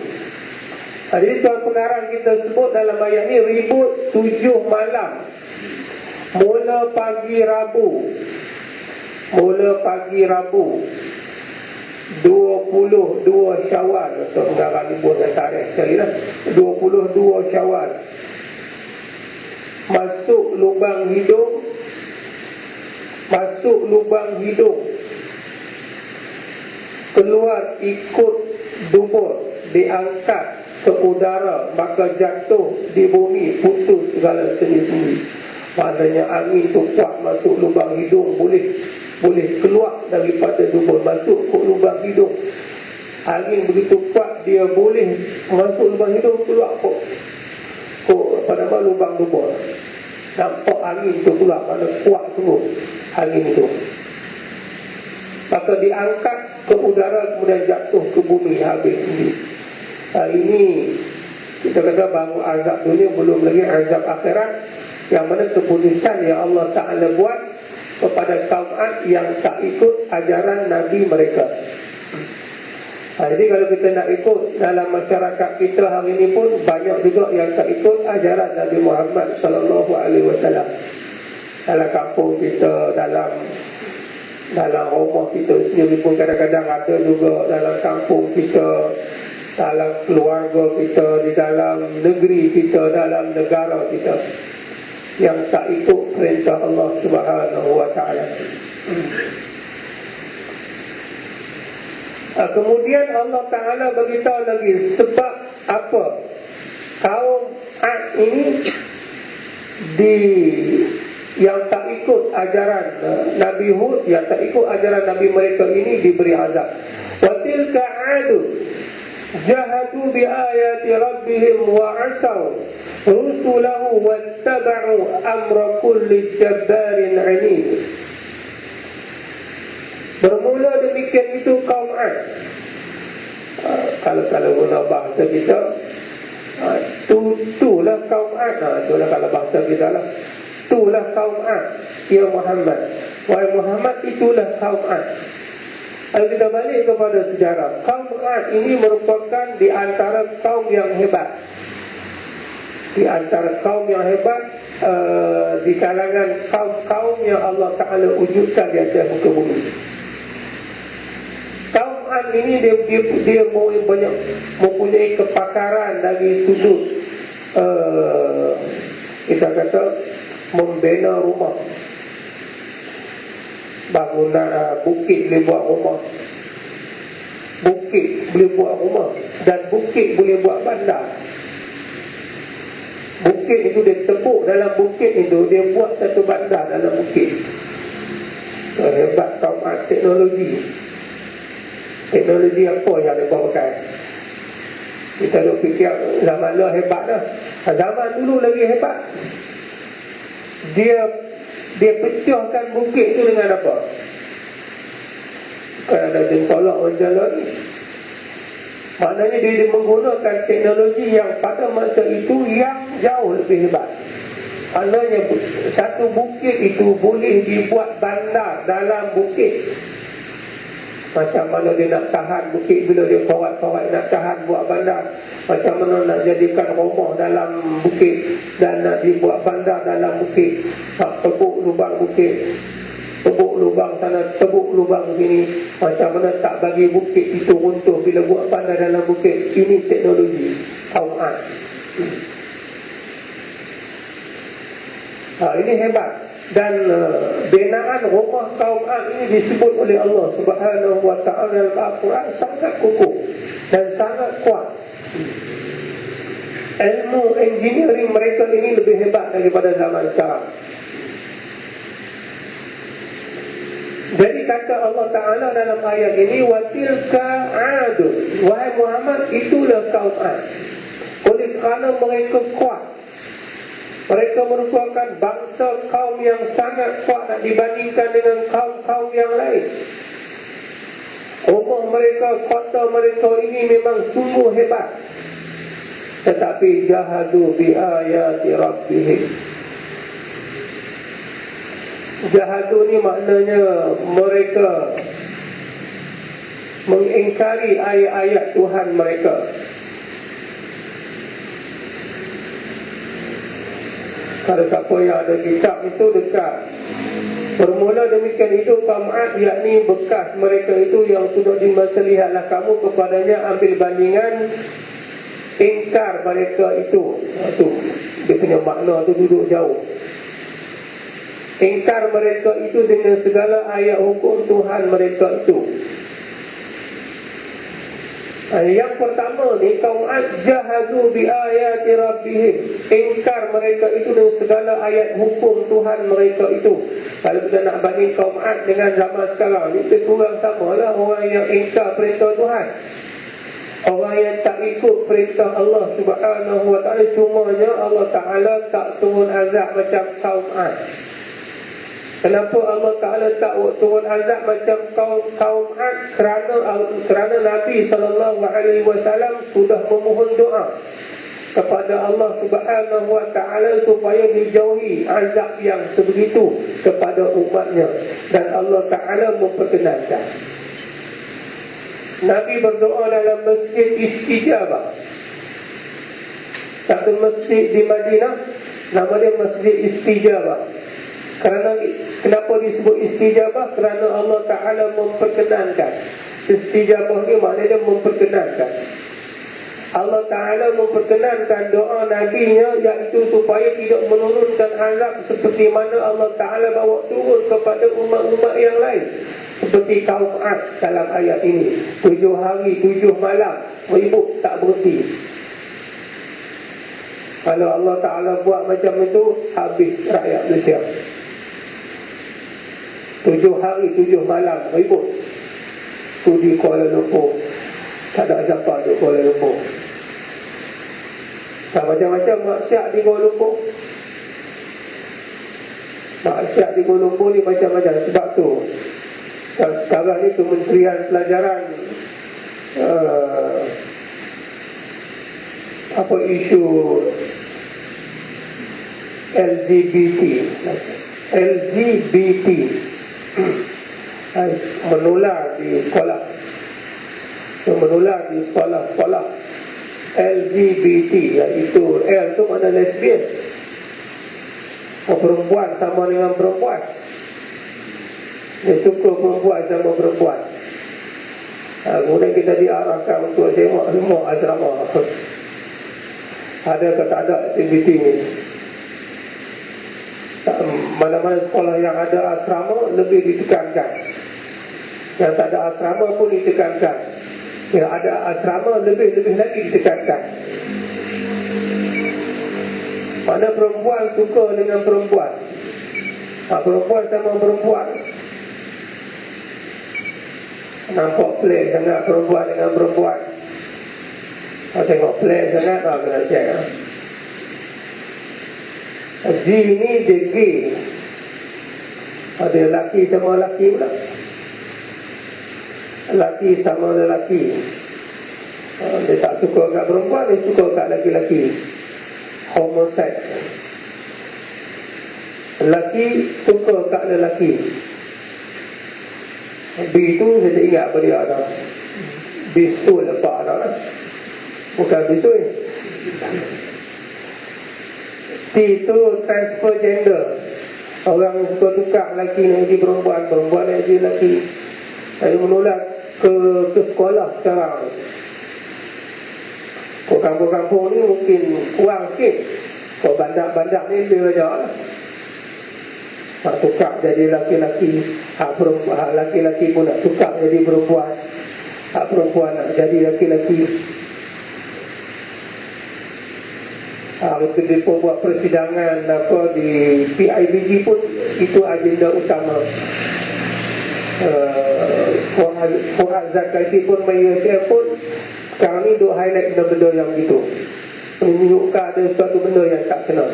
Jadi tuan pengarang kita sebut dalam ayat ini ribut 7 malam. Mula pagi Rabu 22 Syawal. Tuan pengarang sebut tarikh sekali lah, 22 Syawal. Masuk lubang hidung, keluar ikut dubur, diangkat ke udara, maka jatuh di bumi, putus segala sendi-sendi. Maknanya angin tu kuat masuk lubang hidung, boleh keluar daripada dubur, masuk ke lubang hidung. Angin begitu kuat, dia boleh masuk lubang hidung, keluar pada lubang dubur. Nampak angin tu keluar, mana kuat semua angin itu. Maka diangkat ke udara, kemudian jatuh ke bumi, habis sendiri. Ini kita kata baru azab dunia, belum lagi azab akhirat, yang mana keputusan yang Allah Ta'ala buat kepada kaum Ad yang tak ikut ajaran Nabi mereka. Jadi kalau kita nak ikut dalam masyarakat kita hari ini pun banyak juga yang tak ikut ajaran Nabi Muhammad Sallallahu Alaihi Wasallam. Dalam kampung kita, dalam rumah kita sendiri pun kadang-kadang ada juga, dalam kampung kita, dalam keluarga kita, di dalam negeri kita, dalam negara kita, yang tak ikut perintah Allah Subhanahu Wa Ta'ala. Kemudian Allah Ta'ala beritahu lagi sebab apa kaum Ad ini yang tak ikut ajaran Nabi Hud, yang tak ikut ajaran Nabi mereka ini diberi azab. Wa tilka 'adu jahadu bi ayati rabbihim wa 'asaw rusulahu wattaba'u amra kulli jabbarin 'anid. Bermula demikian itu kaum Ad. Kalau guna bahasa kita, itulah kaum Ad. Itulah kalau bahasa kita lah, itulah kaum Ad, ya Muhammad. Wahai Muhammad, itulah kaum Ad. Kalau kita balik kepada sejarah, kaum Ad ini merupakan di antara kaum yang hebat. Di antara kaum yang hebat, di kalangan kaum-kaum yang Allah Ta'ala wujudkan di atas muka bumi. Kaum Ad ini dia mempunyai kepakaran dari sudut kita kata membina rumah, bangunan bukit boleh buat rumah, bukit boleh buat rumah, dan bukit boleh buat bandar. Bukit itu dia tepuk, dalam bukit itu dia buat satu bandar dalam bukit. Hebat kaum Ad teknologi. Teknologi apa yang mereka pakai? Kita duk fikir zaman lah hebat dah. Zaman dulu lagi hebat. Dia pecahkan bukit tu dengan apa? Kan ada jentolak orang jalan ni. Maknanya dia menggunakan teknologi yang pada masa itu yang jauh lebih hebat. Maknanya satu bukit itu boleh dibuat bandar dalam bukit. Macam mana dia nak tahan bukit bila dia kawat-kawat nak tahan buat bandar. Macam mana nak jadikan rumah dalam bukit dan nak dibuat bandar dalam bukit. Tebuk lubang bukit, tebuk lubang sana, tebuk lubang sini. Macam mana tak bagi bukit itu runtuh bila buat bandar dalam bukit. Ini teknologi kaum Ad. Ini hebat. Dan binaan rumah kaum Ad ini disebut oleh Allah Subhanahu wa ta'ala dalam Al-Quran sangat kukuh dan sangat kuat. Ilmu engineering mereka ini lebih hebat daripada zaman sekarang. Jadi kata Allah Ta'ala dalam ayat ini, watilka adun, wahai Muhammad, itulah kaum Ad. Oleh kerana mereka kuat, mereka merupakan bangsa kaum yang sangat kuat nak dibandingkan dengan kaum-kaum yang lain. Rumah mereka, kota mereka ini memang sungguh hebat. Tetapi jahadu bi ayati rabbihim. Jahadu ni maknanya mereka mengingkari ayat-ayat Tuhan mereka. Kalau siapa yang ada kitab itu dekat. Bermula demikian itu kaum Ad, yakni bekas mereka itu yang sudah lihatlah kamu kepadanya, ambil bandingan, ingkar mereka itu. Itu dia punya makna tu duduk jauh. Ingkar mereka itu dengan segala ayat hukum Tuhan mereka itu. Yang pertama ni, kaum Ad jahadu bi ayati rabbihim, ingkar mereka itu dengan segala ayat hukum Tuhan mereka itu. Kalau kita nak banding kaum Ad dengan zaman sekarang, itu kurang samalah orang yang ingkar perintah Tuhan, orang yang tak ikut perintah Allah Subhanahu wa ta'ala. Cumanya Allah Ta'ala tak turun azab macam kaum Ad. Kenapa Allah Ta'ala tak turun azab macam kaum Ad? Kerana Nabi SAW sudah memohon doa kepada Allah Subhanahu wa ta'ala supaya dijauhi azab yang sebegitu kepada umatnya, dan Allah Ta'ala memperkenankan. Nabi berdoa dalam masjid Istijabah, satu masjid di Madinah, nama dia Masjid Istijabah. Kenapa disebut istijabah? Kerana Allah Ta'ala memperkenankan. Istijabah ni maknanya memperkenankan. Allah Ta'ala memperkenankan doa Nabi-Nya, iaitu supaya tidak menurunkan azab seperti mana Allah Ta'ala bawa turun kepada umat-umat yang lain, seperti kaum Ad dalam ayat ini. 7 hari 7 malam ribut tak berhenti. Kalau Allah Ta'ala buat macam itu, habis rakyat Malaysia. 7 hari 7 malam ribut. Tu di Kuala Lumpur, tak ada siapa di Kuala Lumpur. Tak macam-macam maksiat di Kuala Lumpur. Maksiat di Kuala Lumpur ni macam-macam. Sebab tu sekarang ni Kementerian Pelajaran isu LGBT menular di sekolah, LGBT, iaitu L tu mana lesbian, perempuan sama dengan perempuan, dia suka perempuan sama perempuan. Kemudian kita diarahkan untuk tengok semua asrama ada ke tak ada aktiviti ni. Mana-mana sekolah yang ada asrama lebih ditekankan, yang tak ada asrama pun ditekankan. Yang ada asrama lebih lagi ditekankan. Mana perempuan suka dengan perempuan, perempuan sama perempuan. Nampak play sangat perempuan dengan perempuan. Kalau tengok play sangat, kena check. G ni dia gay. Ada lelaki sama lelaki pula. Lelaki sama lelaki. Dia tak suka kat perempuan, dia suka kat lelaki-lelaki. Homoseks. Lelaki suka kat lelaki. B tu saya tak ingat apa dia dah. Bisul apa dah. Bukan bisul. T tu transfer gender. Orang suka tukar lelaki ni jadi perempuan, perempuan ni jadi lelaki. Saya menular ke sekolah sekarang. Kau kampung-kampung ni mungkin kurang sikit. Kau bandar-bandar ni dia je lah. Nak tukar jadi laki-laki, hak laki-laki pun nak tukar jadi perempuan, hak perempuan nak jadi laki-laki. Dia pun buat persidangan apa di PIBG pun itu agenda utama. Fuad Zakati pun USF pun sekarang ni duk highlight benda-benda yang gitu, menunjukkan ada suatu benda yang tak kena.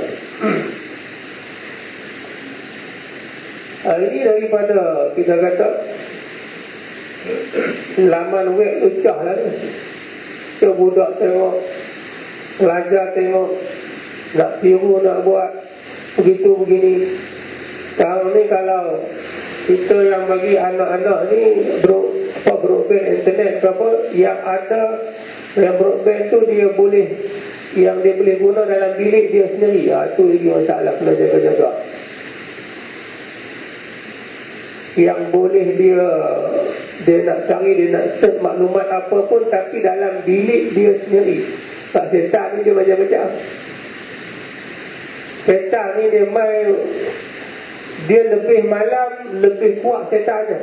Ini daripada kita kata laman web tu cah lah ni. Kita budak tengok, pelajar tengok, nak tiru, nak buat begitu begini. Sekarang ni kalau kita yang bagi anak-anak ni broadband internet ke apa, yang ada yang broadband tu dia boleh, yang dia boleh guna dalam bilik dia sendiri. Itu lagi masalah, kena jaga-jaga. Yang boleh dia nak cari, dia nak search maklumat apa pun, tapi dalam bilik dia sendiri. Tak, setan ni dia macam-macam. Setan ni dia main, dia lebih malam, lebih kuat setannya.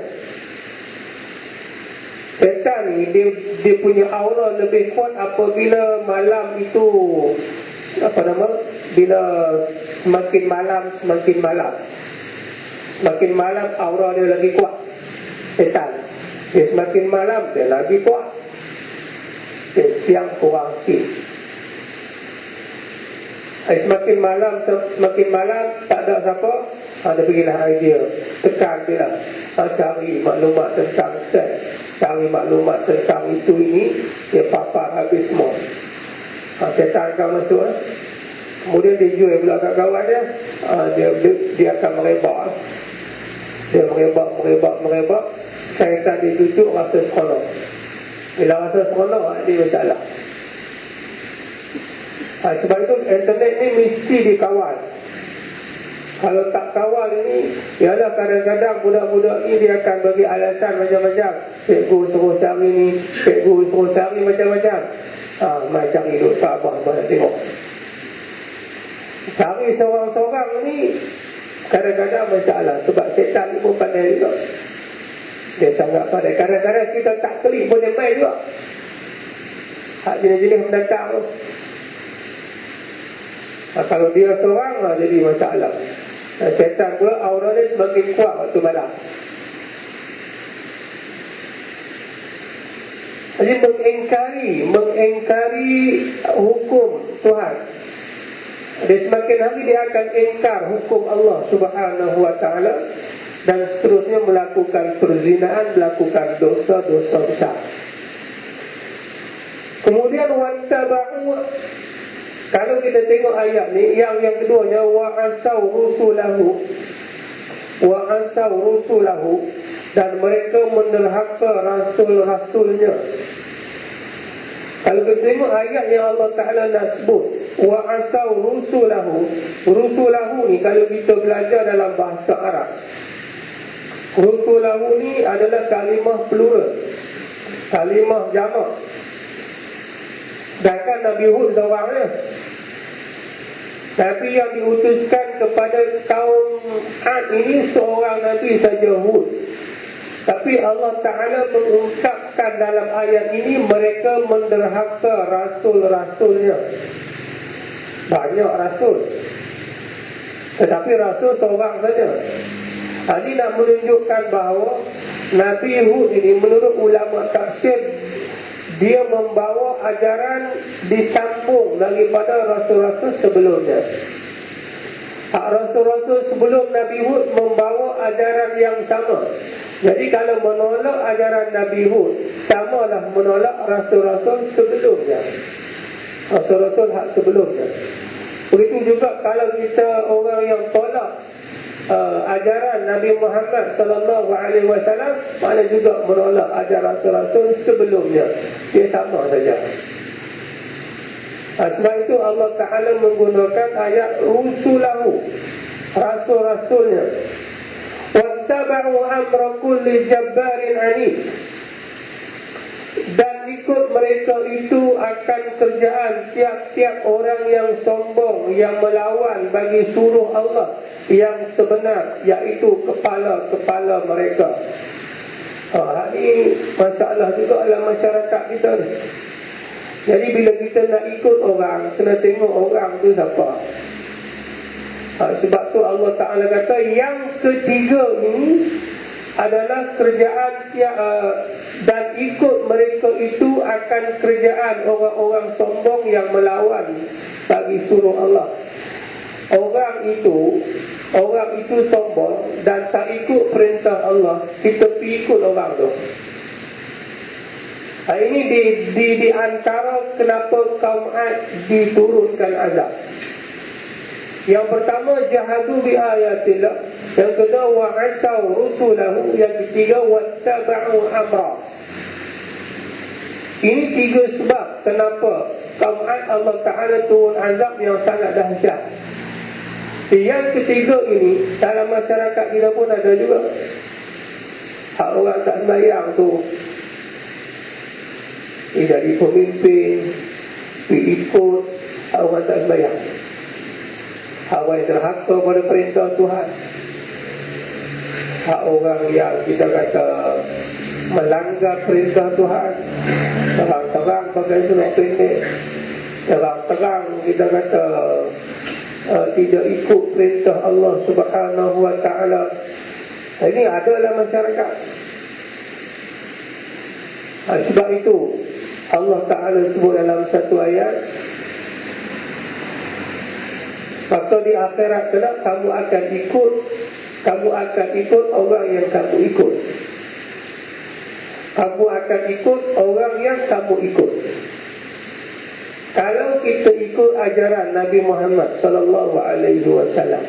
Setan ni dia punya aura lebih kuat apabila malam itu, apa nama, bila semakin malam Semakin malam aura dia lagi kuat. Setan dia semakin malam dia lagi kuat. Dia siang kurang sikit. Semakin malam tak ada siapa, dia pergilah idea, tekan dia lah. Cari maklumat tentang seks, cari maklumat tentang itu ini, dia papar habis semua. Setan akan masuk. Kemudian dia jual pula kat kawan dia. Dia akan merebak. Dia merebak. Syaitan ditujuk rasa seronok. Bila rasa seronok, dia masalah. Sebab itu internet ni mesti dikawal. Kalau tak kawal ini, ialah kadang-kadang budak-budak ni dia akan bagi alasan macam-macam. Cikgu suruh cari ni, cikgu suruh cari macam-macam. Mai cari duduk tak abang nak tengok. Cari seorang-seorang ni kadang-kadang masalah. Sebab setan ni pun pandai juga. Dia sangat pandai. Kadang-kadang kita tak klik pun dia main juga. Hak jenis-jenis mendatang tu. Kalau dia seorang jadi masalah. Setan pula aura dia semakin kuat waktu malam. Jadi mengingkari hukum Tuhan. Dia semakin hari dia akan ingkar hukum Allah Subhanahu wa ta'ala, dan seterusnya melakukan perzinaan, melakukan dosa-dosa besar. Kemudian wattaba'u, kalau kita tengok ayat ni, yang keduanya wa'asaw rusulahu, dan mereka menerhaka rasul-rasulnya. Kalau kita tengok ayat yang Allah Ta'ala nak sebut wa'asaw rusulahu ni, kalau kita belajar dalam bahasa Arab, rusulahu ni adalah kalimah plural, kalimah jamak. Sedangkan Nabi Hud seorangnya, tapi yang diutuskan kepada kaum Ad ini seorang Nabi saja, Hud. Tapi Allah Ta'ala mengungkapkan dalam ayat ini mereka menderhaka rasul-rasulnya. Banyak rasul, tetapi rasul seorang saja. Ini nak menunjukkan bahawa Nabi Hud ini menurut ulama tafsir, dia membawa ajaran disambung daripada rasul-rasul sebelumnya. Rasul-rasul sebelum Nabi Hud membawa ajaran yang sama. Jadi kalau menolak ajaran Nabi Hud, samalah menolak rasul-rasul sebelumnya, rasul-rasul hak sebelumnya. Begitu juga kalau kita orang yang tolak ajaran Nabi Muhammad sallallahu alaihi wasallam, mana juga menolak ajaran rasul-rasul sebelumnya. Dia sama saja. Sebab itu Allah Ta'ala menggunakan ayat rusulahu, rasul-rasulnya. Wattaba'u amra kulli jabbarin anid, dan ikut mereka itu akan kerjaan tiap-tiap orang yang sombong, yang melawan bagi suruh Allah yang sebenar, iaitu kepala-kepala mereka. Ini masalah juga dalam masyarakat kita. Jadi bila kita nak ikut orang, kena tengok orang tu siapa. Sebab tu Allah Ta'ala kata yang ketiga ini adalah kerjaan dan ikut mereka itu akan kerjaan orang-orang sombong yang melawan bagi suruh Allah. Orang itu sombong dan tak ikut perintah Allah, kita pergi ikut orang tu. Ini di antara kenapa kaum Ad diturunkan azab. Yang pertama, jahadu bi ayatillah. Yang kedua, wa'asaw rusulahu. Yang ketiga, wattaba'u amra. Ini tiga sebab kenapa kaum Ad Allah Ta'ala turun azab yang sangat dahsyat. Yang ketiga ini dalam masyarakat kita pun ada juga. Hak orang tak sembahyang tu, dia jadi pemimpin, ikut orang tak sembahyang, orang yang terhaka pada perintah Tuhan, hak orang yang kita kata melanggar perintah Tuhan, terang-terang pakai seluruh pendek, terang-terang kita kata tidak ikut perintah Allah Subhanahu wa ta'ala. Ini ada dalam masyarakat. Sebab itu Allah Ta'ala sebut dalam satu ayat, maka di akhirat kelak kamu akan ikut orang yang kamu ikut. Kamu akan ikut orang yang kamu ikut. Kalau kita ikut ajaran Nabi Muhammad sallallahu alaihi wasallam,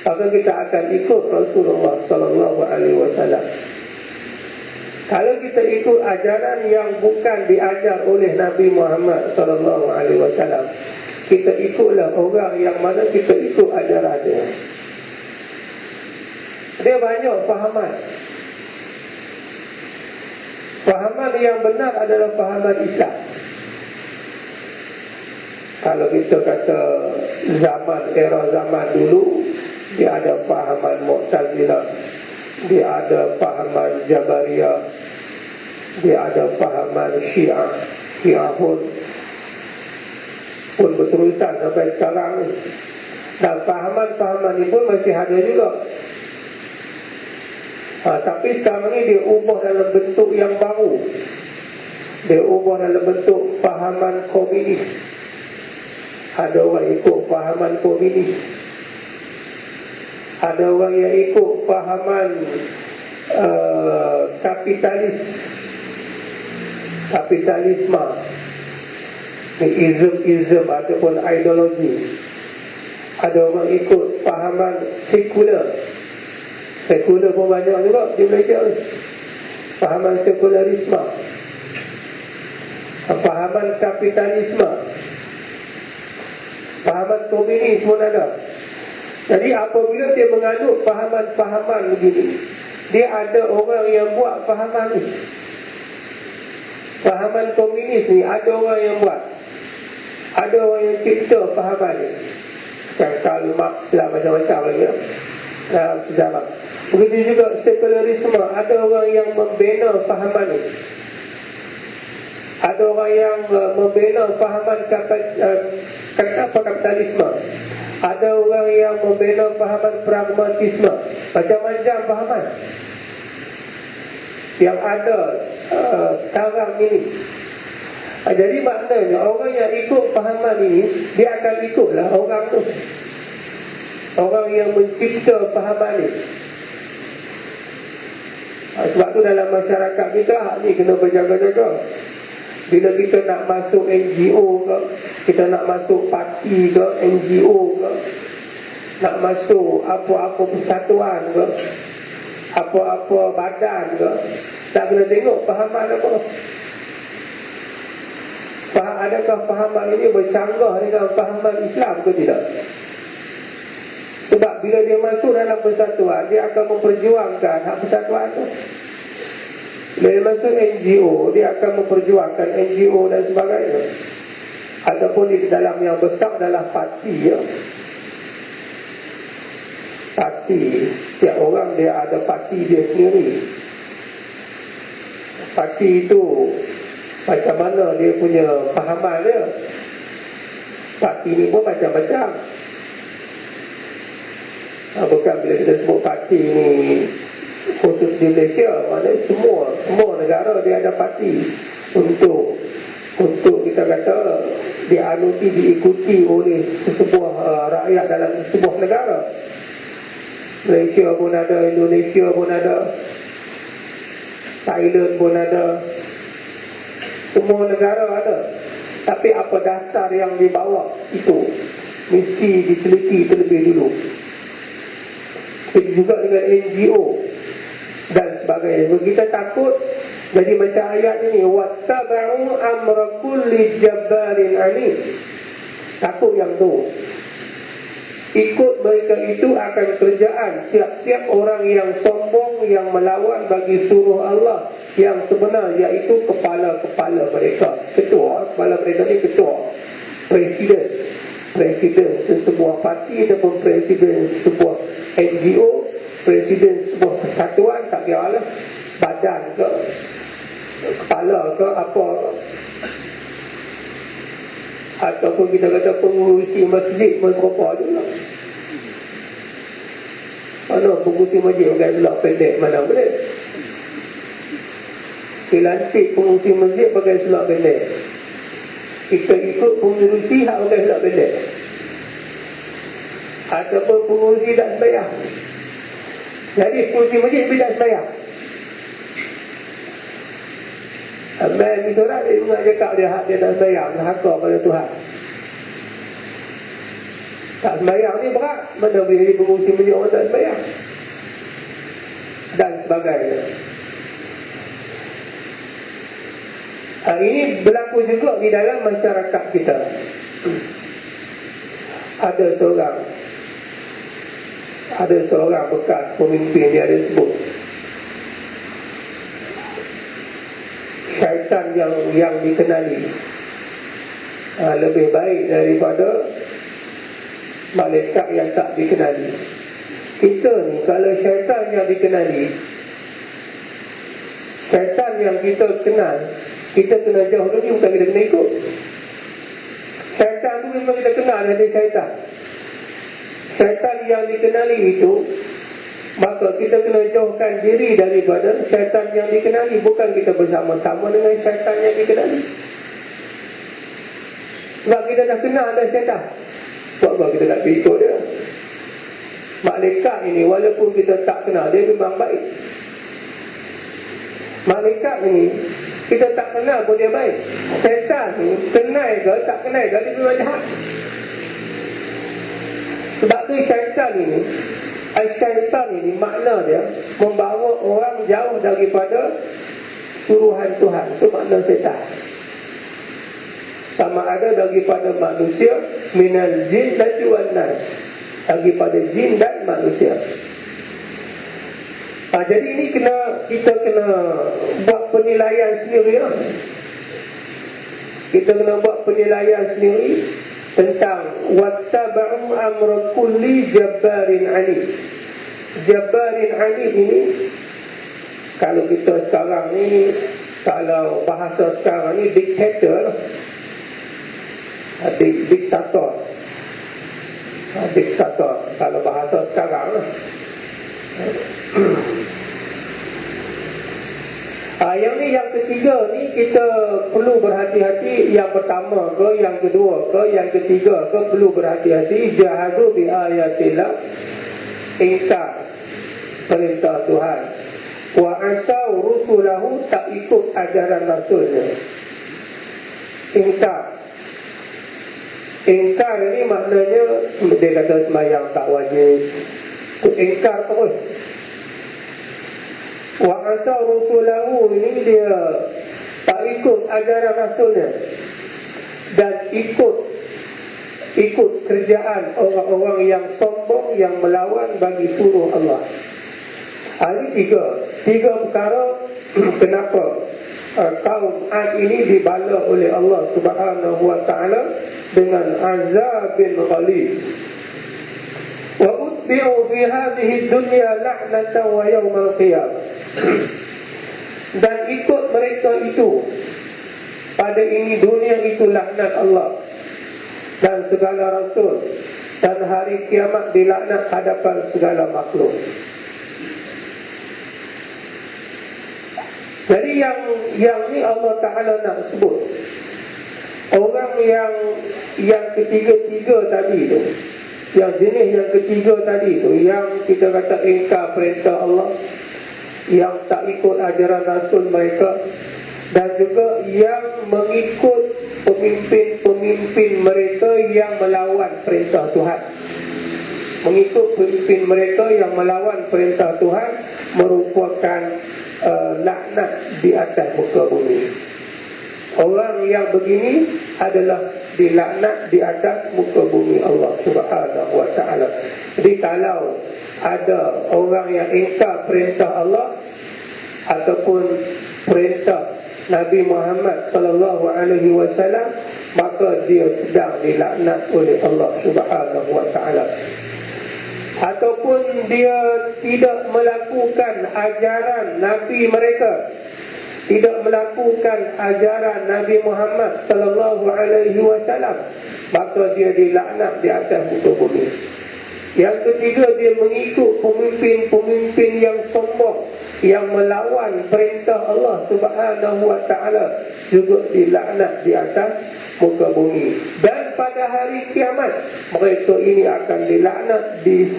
maka kita akan ikut Rasulullah sallallahu alaihi wasallam. Kalau kita ikut ajaran yang bukan diajar oleh Nabi Muhammad sallallahu alaihi wasallam, kita ikutlah orang yang mana kita ikut ajarannya. Dia banyak fahaman. Fahaman yang benar adalah fahaman Islam. Kalau kita kata era zaman dulu, dia ada fahaman Mu'tazilah, dia ada fahaman Jabariyah, dia ada fahaman Syiah pun berterusan sampai sekarang. Dan fahaman-fahaman ini pun masih ada juga. Tapi sekarang ini dia ubah dalam bentuk yang baru. Dia ubah dalam bentuk fahaman komunis. Ada orang ikut fahaman komunis, ada orang yang ikut fahaman kapitalisme, ism ataupun ideologi. Ada orang ikut fahaman sekular pun banyak juga di Malaysia. Fahaman sekularisme, fahaman kapitalisme, fahaman komunis pun ada. Jadi apabila dia menganut fahaman-fahaman begini, dia ada orang yang buat fahaman ni. Fahaman komunis ni ada orang yang buat, ada orang yang cipta fahaman ni. Yang Karl Marx lah, macam-macam lagi dalam sejarah. Begitu juga sekularisme, ada orang yang membina fahaman ni. Ada orang yang membina fahaman kapitalisme. Ada orang yang membela fahaman pragmatisme, macam-macam fahaman yang ada sekarang ini. Jadi maknanya orang yang ikut fahaman ini, dia akan ikutlah orang tu, orang yang mencipta fahaman ini. Sebab tu dalam masyarakat kita ni kena berjaga-jaga. Bila kita nak masuk NGO ke, kita nak masuk parti ke, NGO ke, nak masuk apa-apa persatuan ke, apa-apa badan ke, tak kena tengok fahaman apa. Adakah fahaman ini bercanggah dengan fahaman Islam ke tidak? Sebab bila dia masuk dalam persatuan, dia akan memperjuangkan hak persatuan tu. Bila dia masuk NGO, dia akan memperjuangkan NGO dan sebagainya. Ataupun di dalam yang besar adalah parti ya. Parti, setiap orang dia ada parti dia sendiri. Parti itu macam mana dia punya fahaman dia. Parti ni pun macam-macam. Bukan bila kita sebut parti ni khusus di Malaysia, maknanya semua negara dia ada parti untuk kita kata dianuti, diikuti oleh sesebuah rakyat dalam sebuah negara. Malaysia pun ada, Indonesia pun ada, Thailand pun ada, semua negara ada. Tapi apa dasar yang dibawa itu mesti diteliti terlebih dulu. Itu juga dengan NGO dan sebagainya. Kita takut jadi macam ayat ini, wattaba'u amra kulli jabbarin alim. Takut yang tu. Ikut mereka itu akan kerjaan tiap-tiap orang yang sombong, yang melawan bagi suruh Allah yang sebenar, iaitu kepala-kepala mereka. Ketua, kepala mereka ni ketua, presiden sebuah parti ataupun presiden sebuah NGO, presiden sebuah persatuan, tak kira lah, badan ke, kepala ke apa, ataupun kita kata pengurusi masjid berapa juga. Mana pengurusi masjid pakai selak pendek, mana boleh. Dilantik pengurusi masjid pakai selak pendek, kita ikut pengurusi hak pakai selak pendek. Ataupun pengurusi tak sembahyang, jadi pengurusi masjid tapi tak sembahyang. Abang ni seorang dia ingat cakap dia hak dia tak sembahyang, haka pada Tuhan. Tak sembahyang ni berat, mana boleh jadi pengurusi masjid orang tak sembahyang dan sebagainya. Ini berlaku juga di dalam masyarakat kita. Ada seorang bekas pemimpin, dia ada sebut syaitan yang dikenali lebih baik daripada malaikat yang tak dikenali. Kita ni kalau syaitan yang dikenali, syaitan yang kita kenal, kita kena jauh dulu, bukan kita kena ikut. Syaitan tu memang kita kenal ada syaitan. Syaitan yang dikenali itu, maka kita kena jauhkan diri daripada syaitan yang dikenali. Bukan kita bersama-sama dengan syaitan yang dikenali. Sebab kita dah kenal ada syaitan, sebab apa kita nak ikut dia? Malaikat ini walaupun kita tak kenal, dia memang baik. Malaikat ini kita tak kenal pun dia baik. Syaitan ni kenal ke tak kenal ke, dia memang jahat. Sebab tu syaitan ini makna dia membawa orang jauh daripada suruhan Tuhan. Itu makna syaitan. Sama ada daripada manusia, minal jin dan wan nas, daripada jin dan manusia. Jadi ini kita kena buat penilaian sendiri. Kita kena buat penilaian sendiri tentang wattaba'u amra kulli jabbarin alim. Jabbarin alim ini, kalau kita sekarang ni, kalau bahasa sekarang ni, diktator, diktator. diktator kalau bahasa sekarang. Yang ni, yang ketiga ni kita perlu berhati-hati. Yang pertama ke, yang kedua ke, yang ketiga ke, perlu berhati-hati. Jahadu bi ayatillah, ingkar perintah Tuhan. Wa asau rusulahu, tak ikut ajaran rasulnya. Ingkar ini maknanya dia kata sembahyang tak wajib, ingkar terus. Wa asau rusulahu ini dia tak ikut ajaran rasulnya dan ikut kerjaan orang-orang yang sombong, yang melawan bagi suruh Allah. Ini tiga perkara kenapa kaum Ad ini dibala oleh Allah Subhanahu wa ta'ala dengan azabin ghalid. Wa utbi'u fi hadhihi dunya la'natan wa yawmal qiyamah. Dan ikut mereka itu pada ini dunia itu laknat Allah dan segala rasul, dan hari kiamat dilaknat hadapan segala makhluk. Jadi yang ni Allah Ta'ala nak sebut orang yang ketiga-tiga tadi tu, yang jenis yang ketiga tadi tu, yang kita kata ingkar perintah Allah, yang tak ikut ajaran Rasul mereka, dan juga yang mengikut pemimpin-pemimpin mereka yang melawan perintah Tuhan. Mengikut pemimpin mereka yang melawan perintah Tuhan merupakan laknat di atas muka bumi. Orang yang begini adalah dilaknat di atas muka bumi Allah Subhanahu wa ta'ala. Jadi kalau ada orang yang ingkar perintah Allah ataupun perintah Nabi Muhammad sallallahu alaihi wasallam, maka dia sedang dilaknat oleh Allah Subhanahu wa ta'ala. Ataupun dia tidak melakukan ajaran Nabi mereka, tidak melakukan ajaran Nabi Muhammad sallallahu alaihi wasallam, maka dia dilaknat di atas muka bumi. Yang ketiga, dia mengikut pemimpin-pemimpin yang sombong, yang melawan perintah Allah Subhanahu wa ta'ala, juga dilaknat di atas muka bumi. Dan pada hari kiamat, mereka ini akan dilaknat di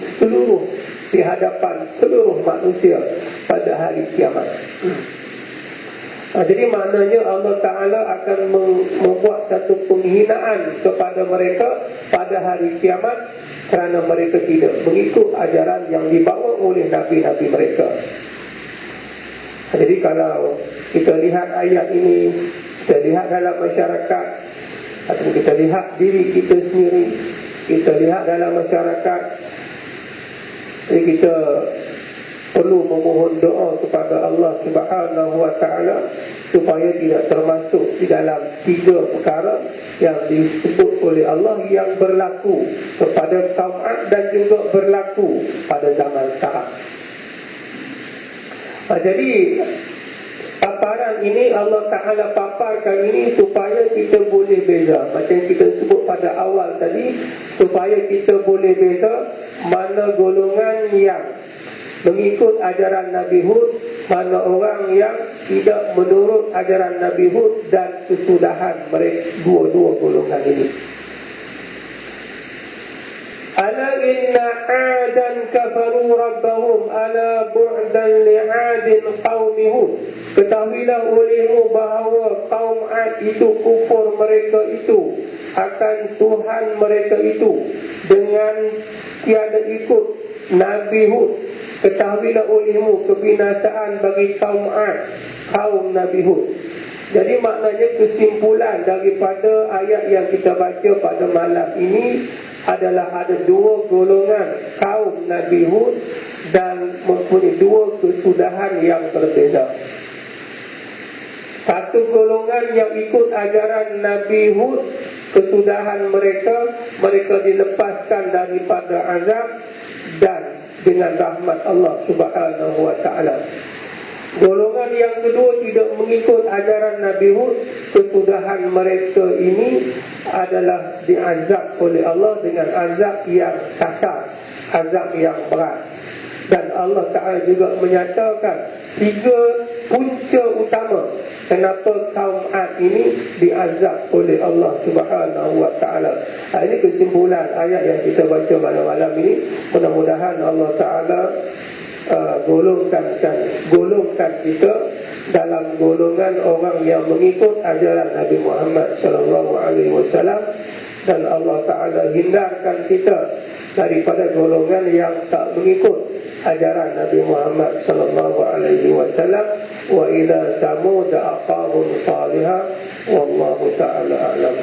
hadapan seluruh manusia pada hari kiamat. Jadi maknanya Allah Ta'ala akan membuat satu penghinaan kepada mereka pada hari kiamat kerana mereka tidak mengikut ajaran yang dibawa oleh Nabi-Nabi mereka. Jadi kalau kita lihat ayat ini, kita lihat dalam masyarakat, atau kita lihat diri kita sendiri, kita lihat dalam masyarakat, jadi kita perlu memohon doa kepada Allah Subhanahu wa ta'ala supaya tidak termasuk di dalam tiga perkara yang disebut oleh Allah yang berlaku kepada kaum Ad dan juga berlaku pada zaman sekarang. Jadi paparan ini Allah Ta'ala paparkan ini supaya kita boleh beza. Macam kita sebut pada awal tadi, supaya kita boleh beza mana golongan yang mengikut ajaran Nabi Hud, mana orang yang tidak menurut ajaran Nabi Hud, dan kesudahan mereka dua-dua golongan ini. Ala inna adan kafaru rabbahum ala bu'dan li'adin qaumi Hud. Ketahuilah olehmu bahawa kaum Ad itu kufur mereka itu akan Tuhan mereka itu dengan tiada ikut Nabi Hud. Ketahuilah olehmu kebinasaan bagi kaum Ad, kaum Nabi Hud. Jadi maknanya kesimpulan daripada ayat yang kita baca pada malam ini adalah ada dua golongan kaum Nabi Hud dan mempunyai dua kesudahan yang berbeza. Satu golongan yang ikut ajaran Nabi Hud, kesudahan mereka dilepaskan daripada azab dan dengan rahmat Allah Subhanahu wa ta'ala. Golongan yang kedua tidak mengikut ajaran Nabi Hud, kesudahan mereka ini adalah diazab oleh Allah dengan azab yang kasar, azab yang berat. Dan Allah Ta'ala juga menyatakan 3 punca utama kenapa kaum Ad ini diazab oleh Allah Subhanahu Wa Ta'ala. Ini kesimpulan ayat yang kita baca malam-malam ini. Mudah-mudahan Allah Ta'ala golongkan kita dalam golongan orang yang mengikut ajaran Nabi Muhammad sallallahu alaihi wasallam, dan Allah Ta'ala hindarkan kita daripada golongan yang tak mengikut ajaran Nabi Muhammad sallallahu alaihi wasallam. Wa ila samud aqahum salihah wallahu ta'ala a'lam.